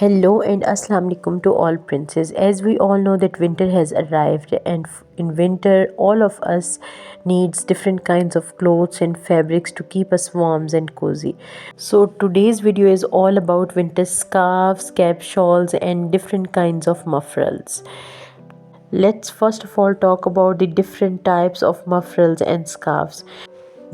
Hello and Assalamu alaikum to all princes. As we all know that winter has arrived, and in winter all of us needs different kinds of clothes and fabrics to keep us warm and cozy. So today's video is all about winter scarves, cap shawls and different kinds of mufflers. Let's first of all talk about the different types of mufflers and scarves.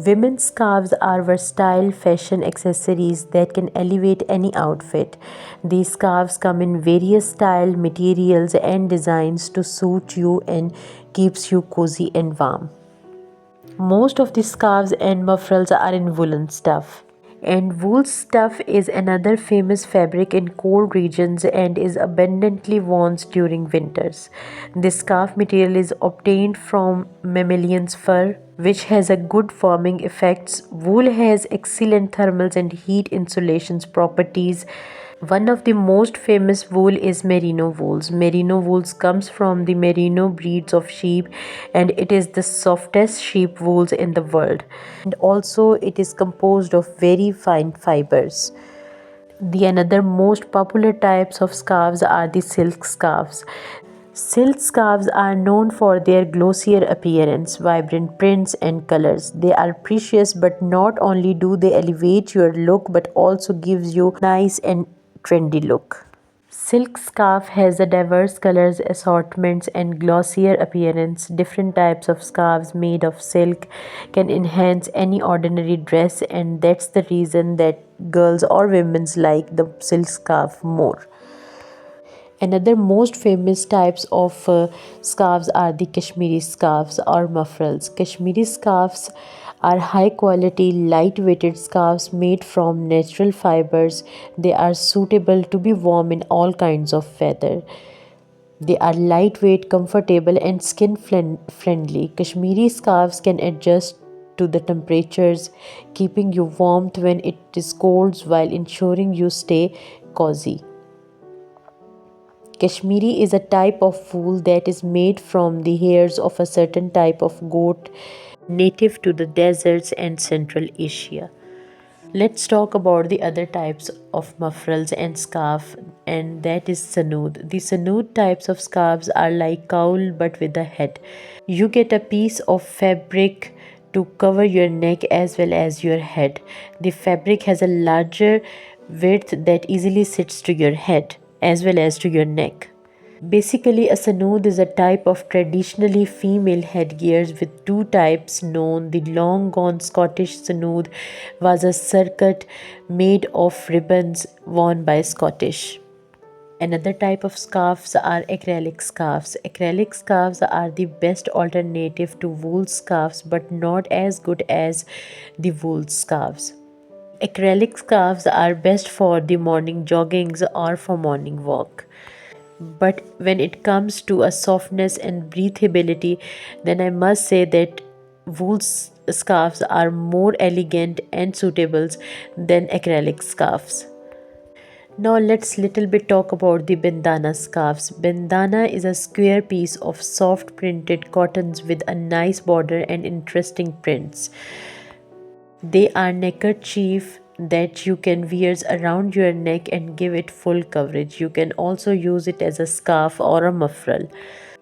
Women's scarves are versatile fashion accessories that can elevate any outfit. These scarves come in various style, materials and designs to suit you and keeps you cozy and warm. Most of the scarves and mufflers are in woolen stuff. And wool stuff is another famous fabric in cold regions and is abundantly worn during winters. This scarf material is obtained from mammalion's fur, which has a good warming effects. Wool has excellent thermal and heat insulation properties. One of the most famous wool is merino wools. Merino wools comes from the merino breeds of sheep and it is the softest sheep wools in the world. And also it is composed of very fine fibers. The another most popular types of scarves are the silk scarves. Silk scarves are known for their glossier appearance, vibrant prints and colors. They are precious, but not only do they elevate your look but also gives you nice and trendy look. Silk scarf has a diverse colors assortments and glossier appearance. Different types of scarves made of silk can enhance any ordinary dress, and that's the reason that girls or women's like the silk scarf more. Another most famous types of scarves are the Kashmiri scarves or mufflers. Kashmiri scarves are high quality, light-weighted scarves made from natural fibers. They are suitable to be worn in all kinds of weather. They are lightweight, comfortable, and skin friendly. Kashmiri scarves can adjust to the temperatures, keeping you warm when it is cold while ensuring you stay cozy. Kashmiri is a type of wool that is made from the hairs of a certain type of goat native to the deserts and Central Asia. Let's talk about the other types of mufflers and scarf, and that is sanood. The sanood types of scarves are like cowl but with a head. You get a piece of fabric to cover your neck as well as your head. The fabric has a larger width that easily sits to your head as well as to your neck. Basically, a sanood is a type of traditionally female headgears with two types known. The long gone Scottish sanood was a circuit made of ribbons worn by Scottish. Another type of scarves are acrylic scarves. Acrylic scarves are the best alternative to wool scarves but not as good as the wool scarves. Acrylic scarves are best for the morning joggings or for morning walk. But when it comes to a softness and breathability, then I must say that wool scarves are more elegant and suitable than acrylic scarves. Now let's little bit talk about the bandana scarves. Bandana is a square piece of soft printed cottons with a nice border and interesting prints. They are neckerchief that you can wear around your neck and give it full coverage. You can also use it as a scarf or a muffler.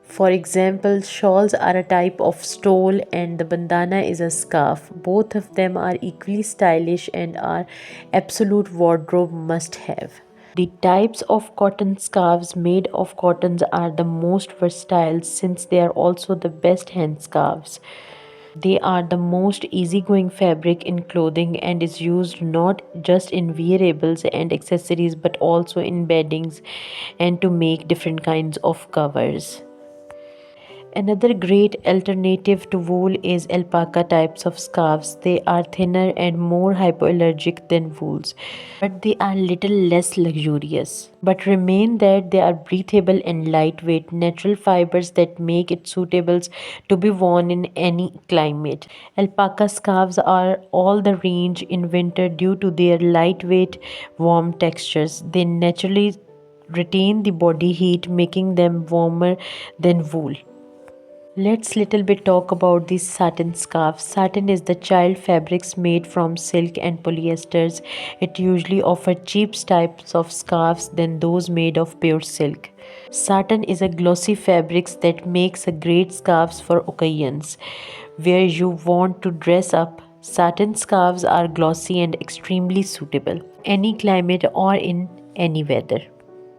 For example, shawls are a type of stole and the bandana is a scarf. Both of them are equally stylish and are absolute wardrobe must have. The types of cotton scarves made of cottons are the most versatile since they are also the best hand scarves. They are the most easygoing fabric in clothing and is used not just in wearables and accessories but also in beddings and to make different kinds of covers. Another great alternative to wool is alpaca types of scarves. They are thinner and more hypoallergic than wools, but they are little less luxurious. But remain that they are breathable and lightweight, natural fibers that make it suitable to be worn in any climate. Alpaca scarves are all the range in winter due to their lightweight, warm textures. They naturally retain the body heat, making them warmer than wool. Let's little bit talk about the satin scarf. Satin is the child fabrics made from silk and polyesters. It usually offers cheap types of scarves than those made of pure silk. Satin is a glossy fabrics that makes a great scarves for occasions where you want to dress up. Satin scarves are glossy and extremely suitable any climate or in any weather.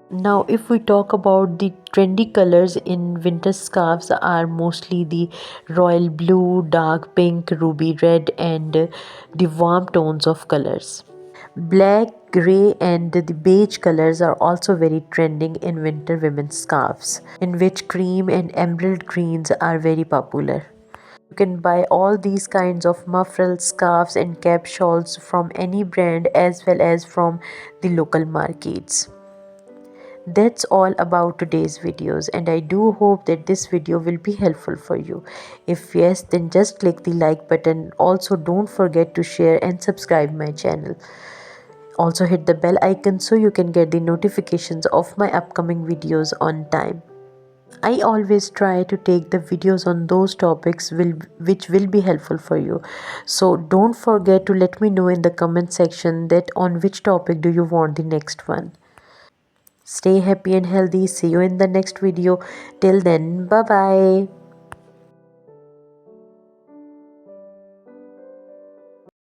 Now, if we talk about the trendy colors in winter scarves are mostly the royal blue, dark pink, ruby red, and the warm tones of colors. Black, grey, and the beige colors are also very trending in winter women's scarves, in which cream and emerald greens are very popular. You can buy all these kinds of muffled scarves and cap shawls from any brand as well as from the local markets. That's all about today's videos, and I do hope that this video will be helpful for you. If yes, then just click the like button. Also, don't forget to share and subscribe my channel. Also hit the bell icon so you can get the notifications of my upcoming videos on time. I always try to take the videos on those topics which will be helpful for you. So don't forget to let me know in the comment section that on which topic do you want the next one. Stay happy and healthy. See you in the next video. Till then, bye bye.